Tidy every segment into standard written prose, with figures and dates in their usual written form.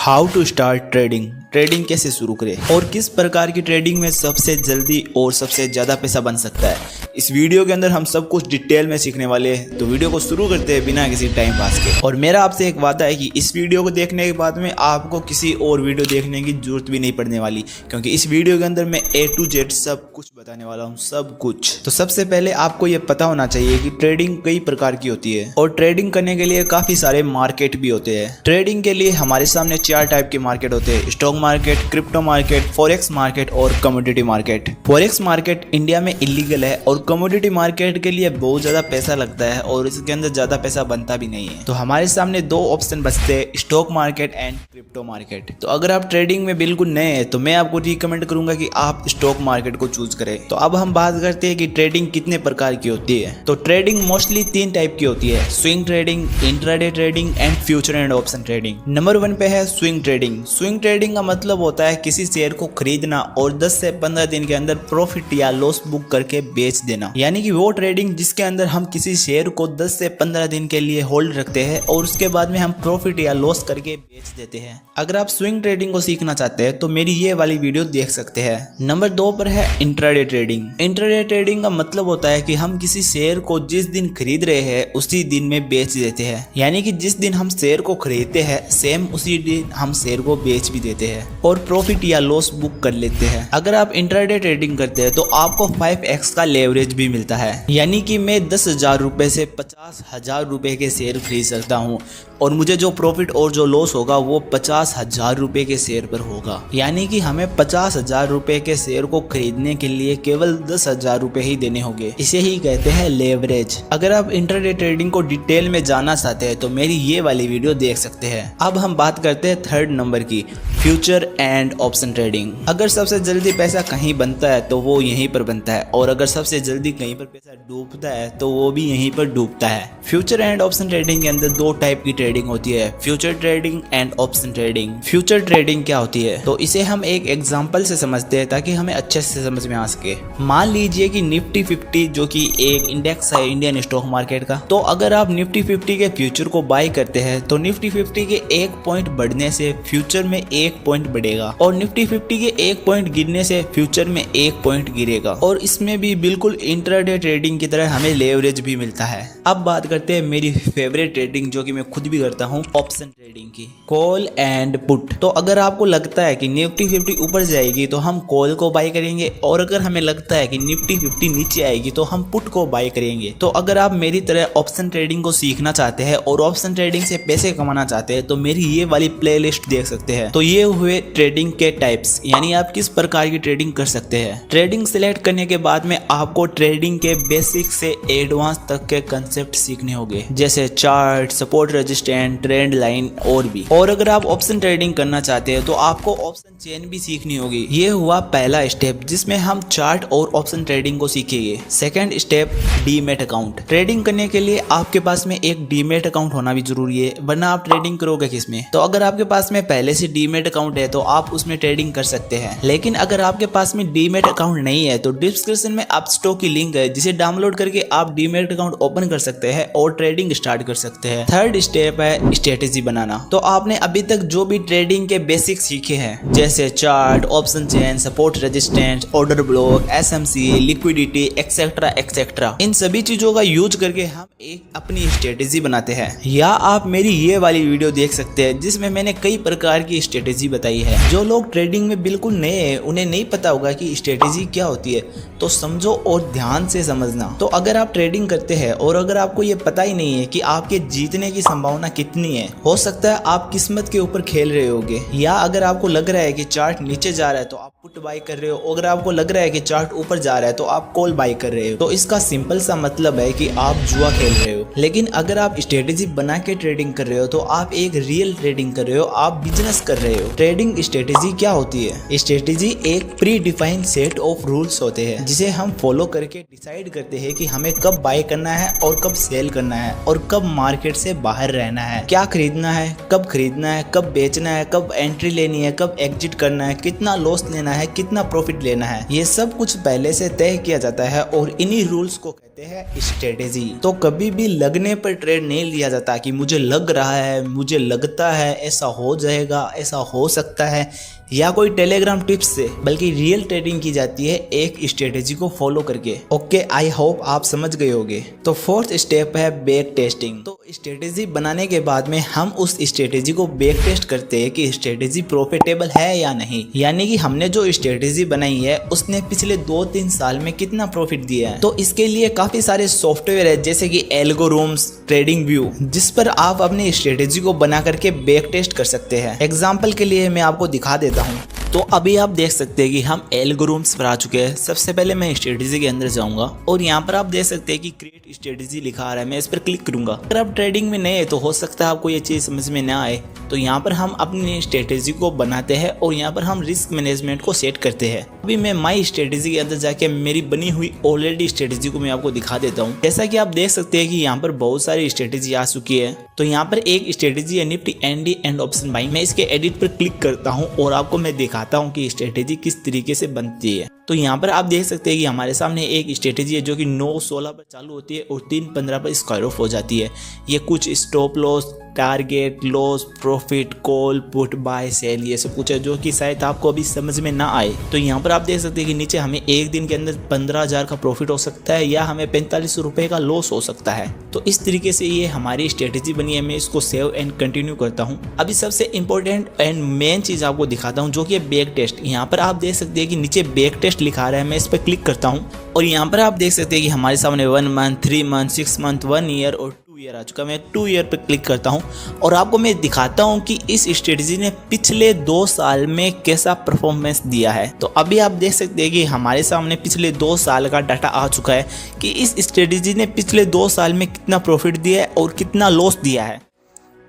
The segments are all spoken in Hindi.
How to start trading. Trading कैसे शुरू करें और किस प्रकार की ट्रेडिंग में सबसे जल्दी और सबसे ज़्यादा पैसा बन सकता है, इस वीडियो के अंदर हम सब कुछ डिटेल में सीखने वाले हैं। तो वीडियो को शुरू करते हैं बिना किसी टाइम पास के। और मेरा आपसे एक वादा है कि इस वीडियो को देखने के बाद में आपको किसी और वीडियो देखने की जरूरत भी नहीं पड़ने वाली, क्योंकि इस वीडियो के अंदर मैं A to Z सब कुछ बताने वाला हूँ, सब कुछ। तो सबसे पहले आपको ये पता होना चाहिए कि ट्रेडिंग कई प्रकार की होती है और ट्रेडिंग करने के लिए काफ़ी सारे मार्केट भी होते हैं। ट्रेडिंग के लिए हमारे सामने 4 टाइप के मार्केट होते हैं: stock market, crypto market, forex market और commodity market. Forex market India में इलीगल है और कमोडिटी मार्केट के लिए बहुत ज्यादा पैसा लगता है और इसके अंदर ज्यादा पैसा बनता भी नहीं है। तो हमारे सामने 2 ऑप्शन बचते हैं, stock market and crypto market. तो अगर आप ट्रेडिंग में बिल्कुल नए हैं तो मैं आपको रिकमेंड करूंगा कि आप स्टॉक मार्केट को चूज करें। तो अब हम बात करते हैं कि ट्रेडिंग कितने प्रकार की होती है। तो ट्रेडिंग मोस्टली 3 टाइप की होती है: swing trading, intraday trading and future and option trading. Number 1 पे है स्विंग ट्रेडिंग। स्विंग ट्रेडिंग का मतलब होता है किसी शेयर को खरीदना और 10 से 15 दिन के अंदर प्रॉफिट या लॉस बुक करके बेच देना। यानी कि वो ट्रेडिंग जिसके अंदर हम किसी शेयर को 10 से 15 दिन के लिए होल्ड रखते हैं और उसके बाद में हम प्रॉफिट या लॉस करके बेच देते हैं। अगर आप स्विंग ट्रेडिंग को सीखना चाहते हैं तो मेरी ये वाली वीडियो देख सकते हैं। नंबर 2 पर है इंट्राडे ट्रेडिंग। इंट्राडे ट्रेडिंग का मतलब होता है कि हम किसी शेयर को जिस दिन खरीद रहे हैं उसी दिन में बेच देते हैं। यानी कि जिस दिन हम शेयर को खरीदते हैं सेम उसी दिन हम शेयर को बेच भी देते हैं और प्रॉफिट या लॉस बुक कर लेते हैं। अगर आप इंट्राडे ट्रेडिंग करते हैं तो आपको 5x का लेवरेज भी मिलता है। यानी कि मैं 10,000 रुपए से 50,000 रुपए के शेयर खरीद सकता हूँ और मुझे जो प्रॉफिट और जो लॉस होगा वो 50,000 रुपए के शेयर पर होगा। यानी कि हमें 50,000 रुपए के शेयर को खरीदने के लिए केवल 10,000 रुपए ही देने होंगे। इसे ही कहते हैं लेवरेज। अगर आप इंट्राडे ट्रेडिंग को डिटेल में जानना चाहते हैं तो मेरी ये वाली वीडियो देख सकते हैं। अब हम बात करते हैं 3rd नंबर की, फ्यूचर एंड ऑप्शन ट्रेडिंग। अगर सबसे जल्दी पैसा कहीं बनता है तो वो यहीं पर बनता है और अगर सबसे जल्दी कहीं पर पैसा डूबता है तो वो भी यहीं पर डूबता है। फ्यूचर एंड ऑप्शन ट्रेडिंग के अंदर 2 टाइप की ट्रेडिंग होती है: future trading and option trading. Future trading क्या होती है तो इसे हम एक एग्जांपल से समझते हैं ताकि हमें अच्छे से समझ में आ सके। मान लीजिए कि निफ्टी 50 जो कि एक इंडेक्स है इंडियन स्टॉक मार्केट का, तो अगर आप निफ्टी 50 के फ्यूचर को बाय करते हैं तो निफ्टी 50 के 1 पॉइंट बढ़ने से फ्यूचर में 1 पॉइंट बढ़ेगा और निफ्टी 50 के 1 पॉइंट गिरने से फ्यूचर में 1 पॉइंट गिरेगा। और इसमें भी बिल्कुल इंट्राडे ट्रेडिंग की तरह हमें लेवरेज भी मिलता है। अब बात करते हैं मेरी फेवरेट ट्रेडिंग जो कि मैं खुद भी करता हूँ, ऑप्शन ट्रेडिंग की, कॉल एंड पुट। तो अगर आपको लगता है कि निफ्टी 50 ऊपर जाएगी तो हम कॉल को बाय करेंगे और अगर हमें लगता है कि निफ्टी 50 नीचे आएगी तो हम पुट को बाय करेंगे। तो अगर आप मेरी तरह ऑप्शन ट्रेडिंग को सीखना चाहते हैं और ऑप्शन ट्रेडिंग से पैसे कमाना चाहते हैं तो मेरी ये वाली प्लेलिस्ट देख सकते हैं। तो ये हुए ट्रेडिंग के टाइप्स, यानी आप किस प्रकार की ट्रेडिंग कर सकते हैं। ट्रेडिंग सिलेक्ट करने के बाद में आपको ट्रेडिंग के बेसिक से एडवांस तक के कंसेप्ट सीखने होंगे, जैसे chart, support, resistance, trend line और भी। और अगर आप ऑप्शन ट्रेडिंग करना चाहते हैं तो आपको ऑप्शन चेन भी सीखनी होगी। ये हुआ पहला स्टेप जिसमें हम चार्ट और ऑप्शन ट्रेडिंग को सीखेंगे। Second step, demat account. Trading करने के लिए आपके पास में एक डीमैट अकाउंट होना भी जरूरी है, वरना आप ट्रेडिंग करोगे किसमें। तो अगर आपके पास में पहले से डीमैट अकाउंट है तो आप उसमें ट्रेडिंग कर सकते हैं। लेकिन अगर आपके पास में डीमैट अकाउंट नहीं है तो डिस्क्रिप्शन में अपस्टॉक की लिंक है जिसे डाउनलोड करके आप डीमैट अकाउंट ओपन कर सकते हैं और ट्रेडिंग स्टार्ट कर सकते हैं। थर्ड स्टेप है स्ट्रेटेजी बनाना। तो आपने अभी तक जो भी ट्रेडिंग के बेसिक सीखे हैं, जैसे chart, option chain, support, resistance, order block, SMC, liquidity etcetera etcetera, इन सभी चीजों का यूज करके हम एक अपनी स्ट्रेटेजी बनाते हैं। या आप मेरी ये वाली वीडियो देख सकते हैं जिसमें मैंने कई प्रकार की स्ट्रेटेजी बताई है। जो लोग ट्रेडिंग में बिल्कुल नए हैं उन्हें नहीं पता होगा कि स्ट्रेटेजी क्या होती है, तो समझो और ध्यान से समझना। तो अगर आप ट्रेडिंग करते हैं और अगर आपको ये पता ही नहीं है कि आपके जीतने की संभावना कितनी है, हो सकता है आप किस्मत के ऊपर खेल रहे होगे। या अगर आपको लग रहा है कि चार्ट नीचे जा रहा है तो आप पुट बाय कर रहे हो, अगर आपको लग रहा है कि चार्ट ऊपर जा रहा है तो आप कॉल बाय कर रहे हो। तो इसका सिंपल सा मतलब है कि आप जुआ खेल रहे हो। लेकिन अगर आप स्ट्रेटेजी बना के ट्रेडिंग कर रहे हो तो आप एक रियल ट्रेडिंग कर रहे हो, आप बिजनेस कर रहे हो। ट्रेडिंग स्ट्रेटेजी क्या होती है? स्ट्रेटेजी एक pre defined set of rules होते हैं जिसे हम फॉलो करके डिसाइड करते हैं कि हमें कब बाय करना है और कब सेल करना है और कब मार्केट से बाहर रहना है, क्या खरीदना है, कब खरीदना है, कब बेचना है, कब एंट्री लेनी है, कब एग्जिट करना है, कितना लॉस लेना है, कितना प्रॉफिट लेना है। ये सब कुछ पहले से तय किया जाता है और इन्हीं रूल्स को कहते हैं स्ट्रेटेजी। तो कभी भी लगने पर ट्रेड नहीं लिया जाता कि मुझे लग रहा है, मुझे लगता है, ऐसा हो जाएगा, ऐसा हो सकता है, या कोई टेलीग्राम टिप्स से, बल्कि रियल ट्रेडिंग की जाती है एक स्ट्रेटेजी को फॉलो करके। ओके, आई होप आप समझ गए होंगे। तो फोर्थ स्टेप है बैक टेस्टिंग। तो स्ट्रेटेजी बनाने के बाद में हम उस स्ट्रेटेजी को बैक टेस्ट करते हैं कि स्ट्रेटेजी प्रॉफिटेबल है या नहीं, यानी कि हमने जो स्ट्रेटेजी बनाई है उसने पिछले 2-3 साल में कितना प्रॉफिट दिया है। तो इसके लिए काफी सारे सॉफ्टवेयर है जैसे कि एल्गोरिथम्स, ट्रेडिंग व्यू, जिस पर आप अपनी स्ट्रेटेजी को बना करके बैक टेस्ट कर सकते हैं। एग्जाम्पल के लिए मैं आपको दिखा देता हूँ। तो अभी आप देख सकते हैं कि हम एल्गोरिथम्स पर आ चुके हैं। सबसे पहले मैं स्ट्रेटेजी के अंदर जाऊंगा और यहाँ पर आप देख सकते हैं कि क्रिएट स्ट्रेटेजी लिखा आ रहा है। मैं इस पर क्लिक करूंगा। अगर आप ट्रेडिंग में नए हैं तो हो सकता है आपको ये चीज़ समझ में ना आए। तो यहाँ पर हम अपनी स्ट्रेटेजी को बनाते हैं और यहाँ पर हम रिस्क मैनेजमेंट को सेट करते हैं। अभी मैं माई स्ट्रेटेजी के अंदर जाके मेरी बनी हुई ऑलरेडी स्ट्रेटेजी को मैं आपको दिखा देता हूँ। जैसा कि आप देख सकते हैं कि यहाँ पर बहुत सारी स्ट्रेटेजी आ चुकी है। तो यहाँ पर एक स्ट्रेटेजी है निफ्टी एनडी एंड ऑप्शन बाइंग। मैं इसके एडिट पर क्लिक करता हूँ और आपको मैं दिखाता हूँ कि स्ट्रेटेजी किस तरीके से बनती है। तो यहाँ पर आप देख सकते हैं कि हमारे सामने एक स्ट्रेटेजी है जो कि 9:16 पर चालू होती है और 3:15 पर स्क्वायर ऑफ हो जाती है। ये कुछ stop loss, target, loss, profit, call, put, buy, sell, ये सब कुछ है जो कि शायद आपको अभी समझ में ना आए। तो यहाँ पर आप देख सकते हैं कि नीचे हमें एक दिन के अंदर 15,000 का प्रॉफिट हो सकता है या हमें 45 रुपये का लॉस हो सकता है। तो इस तरीके से ये हमारी स्ट्रेटेजी बनी है। मैं इसको सेव एंड कंटिन्यू करता हूँ। अभी सबसे इंपॉर्टेंट एंड मेन चीज़ आपको दिखाता हूँ जो कि है बैक टेस्ट। यहाँ पर आप देख सकते हैं कि नीचे बैक टेस्ट लिखा रहा है। मैं इस पर क्लिक करता हूँ और यहाँ पर आप देख सकते हैं कि हमारे सामने 1 मंथ, 3 मंथ, 6 मंथ, 1 ईयर और 2 ईयर आ चुका। मैं 2 ईयर पर क्लिक करता हूँ और आपको मैं दिखाता हूँ कि इस स्ट्रेटेजी ने पिछले 2 साल में कैसा परफॉर्मेंस दिया है। तो अभी आप देख सकते हैं कि हमारे सामने पिछले 2 साल का डाटा आ चुका है कि इस स्ट्रेटेजी ने पिछले 2 साल में कितना प्रॉफिट दिया है और कितना लॉस दिया है।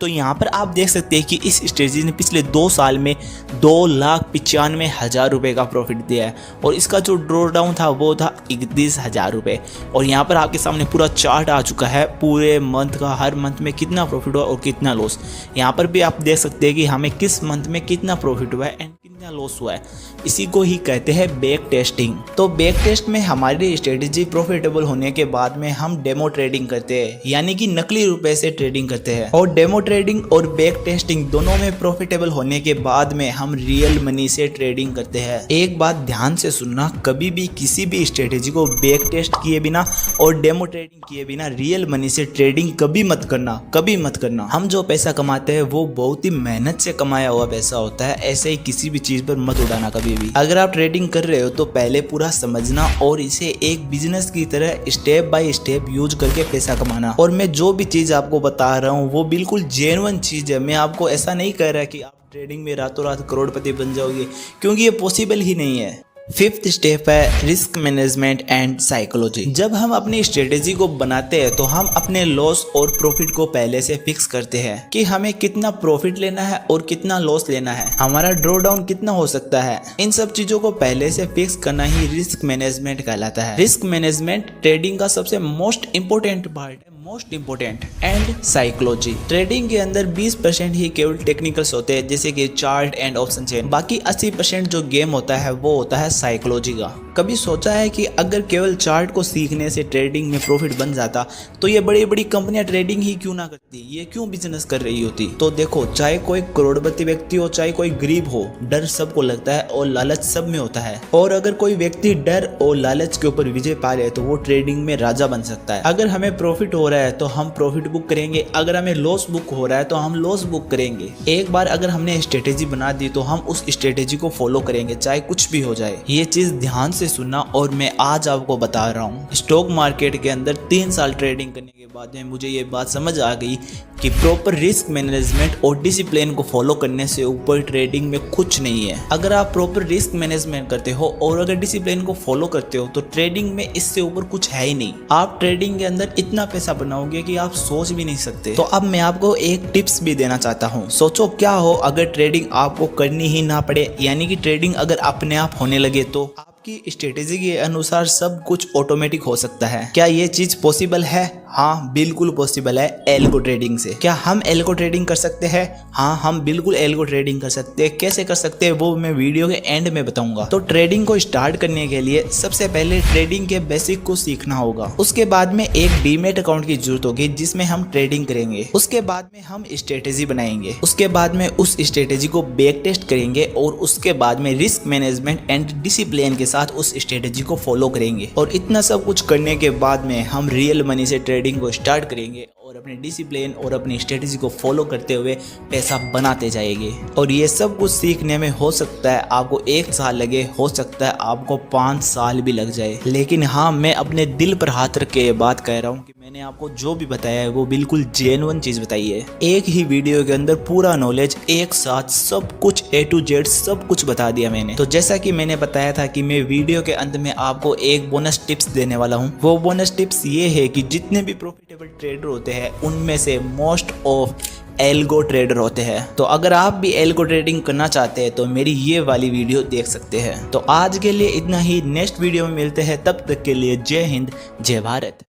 तो यहाँ पर आप देख सकते हैं कि इस स्ट्रेटेजी ने पिछले 2 साल में 2,95,000 रुपये का प्रॉफिट दिया है और इसका जो ड्रॉ डाउन था वो था 31,000 रुपये। और यहाँ पर आपके सामने पूरा चार्ट आ चुका है पूरे मंथ का, हर मंथ में कितना प्रॉफिट हुआ और कितना लॉस। यहाँ पर भी आप देख सकते हैं कि हमें किस मंथ में कितना प्रॉफिट हुआ है एंड कितना लॉस हुआ है। इसी को ही कहते हैं बैक टेस्टिंग। तो बैक टेस्ट में हमारी स्ट्रेटेजी प्रॉफिटेबल होने के बाद में हम डेमो ट्रेडिंग करते हैं, यानी कि नकली रुपए से ट्रेडिंग करते हैं। और डेमो ट्रेडिंग और बैक टेस्टिंग दोनों में प्रॉफिटेबल होने के बाद में हम रियल मनी से ट्रेडिंग करते हैं। एक बात ध्यान से सुनना, कभी भी किसी भी स्ट्रेटेजी को बैक टेस्ट किए बिना और डेमो ट्रेडिंग किए बिना रियल मनी से ट्रेडिंग कभी मत करना, कभी मत करना। हम जो पैसा कमाते हैं वो बहुत ही मेहनत से कमाया हुआ पैसा होता है। ऐसे ही किसी भी चीज पर मत उड़ाना कभी भी। अगर आप ट्रेडिंग कर रहे हो तो पहले पूरा समझना और इसे एक बिजनेस की तरह स्टेप बाय स्टेप यूज करके पैसा कमाना। और मैं जो भी चीज आपको बता रहा हूँ वो बिल्कुल जेन्युइन चीज है। मैं आपको ऐसा नहीं कह रहा कि आप ट्रेडिंग में रातों रात करोड़पति बन जाओगे, क्योंकि ये पॉसिबल ही नहीं है। 5th स्टेप है रिस्क मैनेजमेंट एंड साइकोलॉजी। जब हम अपनी स्ट्रेटेजी को बनाते हैं तो हम अपने लॉस और प्रॉफिट को पहले से फिक्स करते हैं कि हमें कितना प्रॉफिट लेना है और कितना लॉस लेना है, हमारा ड्रॉ डाउन कितना हो सकता है। इन सब चीजों को पहले से फिक्स करना ही रिस्क मैनेजमेंट कहलाता है। रिस्क मैनेजमेंट ट्रेडिंग का सबसे मोस्ट इंपोर्टेंट पार्ट है, most important. And psychology, trading के अंदर 20% ही केवल टेक्निकल्स होते हैं जैसे कि चार्ट एंड ऑप्शन चेन। बाकी 80% जो गेम होता है वो होता है साइकोलॉजी का। कभी सोचा है कि अगर केवल चार्ट को सीखने से ट्रेडिंग में प्रॉफिट बन जाता तो ये बड़ी बड़ी कंपनियां ट्रेडिंग ही क्यों ना करती, ये क्यों बिजनेस कर रही होती। तो देखो, चाहे कोई करोड़पति व्यक्ति हो चाहे कोई गरीब हो, डर सबको लगता है और लालच सब में होता है। और अगर कोई व्यक्ति डर और लालच के ऊपर विजय पा ले तो वो ट्रेडिंग में राजा बन सकता है। अगर हमें प्रॉफिट हो रहा है तो हम प्रॉफिट बुक करेंगे, अगर हमें लॉस बुक हो रहा है तो हम लॉस बुक करेंगे। एक बार अगर हमने स्ट्रेटेजी बना दी तो हम उस स्ट्रेटेजी को फॉलो करेंगे चाहे कुछ भी हो जाए। ये चीज ध्यान से सुनना। और मैं आज आपको बता रहा हूँ, स्टॉक मार्केट के अंदर 3 साल ट्रेडिंग करने के बाद में मुझे ये बात समझ आ गई कि प्रॉपर रिस्क मैनेजमेंट और डिसिप्लिन को फॉलो करने से ऊपर ट्रेडिंग में कुछ नहीं है। अगर आप प्रॉपर रिस्क मैनेजमेंट करते हो और अगर डिसिप्लिन को फॉलो करते हो तो ट्रेडिंग में इससे ऊपर कुछ है ही नहीं। आप ट्रेडिंग के अंदर इतना पैसा बनाओगे कि आप सोच भी नहीं सकते। तो अब मैं आपको एक टिप्स भी देना चाहता हूँ। सोचो क्या हो अगर ट्रेडिंग आपको करनी ही ना पड़े, यानी कि ट्रेडिंग अगर अपने आप होने लगे तो आपकी स्ट्रेटेजी के अनुसार सब कुछ ऑटोमेटिक हो सकता है। क्या ये चीज पॉसिबल है? हाँ बिल्कुल पॉसिबल है एल्गो ट्रेडिंग से। क्या हम एल्गो ट्रेडिंग कर सकते हैं? हाँ हम बिल्कुल एल्गो ट्रेडिंग कर सकते हैं। कैसे कर सकते हैं वो मैं वीडियो के एंड में बताऊंगा। तो ट्रेडिंग को स्टार्ट करने के लिए सबसे पहले ट्रेडिंग के बेसिक को सीखना होगा। उसके बाद में एक डीमेट अकाउंट की जरूरत होगी जिसमें हम ट्रेडिंग करेंगे। उसके बाद में हम स्ट्रेटेजी बनाएंगे। उसके बाद में उस स्ट्रेटेजी को बैक टेस्ट करेंगे और उसके बाद में रिस्क मैनेजमेंट एंड डिसिप्लिन के साथ उस स्ट्रेटेजी को फॉलो करेंगे। और इतना सब कुछ करने के बाद में हम रियल मनी से ट्रेडिंग को स्टार्ट करेंगे और अपने डिसिप्लिन और अपनी स्ट्रेटेजी को फॉलो करते हुए पैसा बनाते जाएंगे। और ये सब कुछ सीखने में हो सकता है आपको 1 साल लगे, हो सकता है आपको 5 साल भी लग जाए। लेकिन हाँ मैं अपने दिल पर हाथ रख के ये बात कह रहा हूँ कि मैंने आपको जो भी बताया है वो बिल्कुल जेन्युइन चीज बताई है। एक ही वीडियो के अंदर पूरा नॉलेज एक साथ सब कुछ A to Z सब कुछ बता दिया मैंने। तो जैसा कि मैंने बताया था कि मैं वीडियो के अंत में आपको एक बोनस टिप्स देने वाला हूँ। वो बोनस टिप्स ये है कि जितने भी प्रॉफिटेबल ट्रेडर होते हैं उनमें से मोस्ट ऑफ एल्गो ट्रेडर होते हैं। तो अगर आप भी एल्गो ट्रेडिंग करना चाहते हैं तो मेरी ये वाली वीडियो देख सकते हैं। तो आज के लिए इतना ही, नेक्स्ट वीडियो में मिलते हैं, तब तक के लिए जय हिंद जय भारत।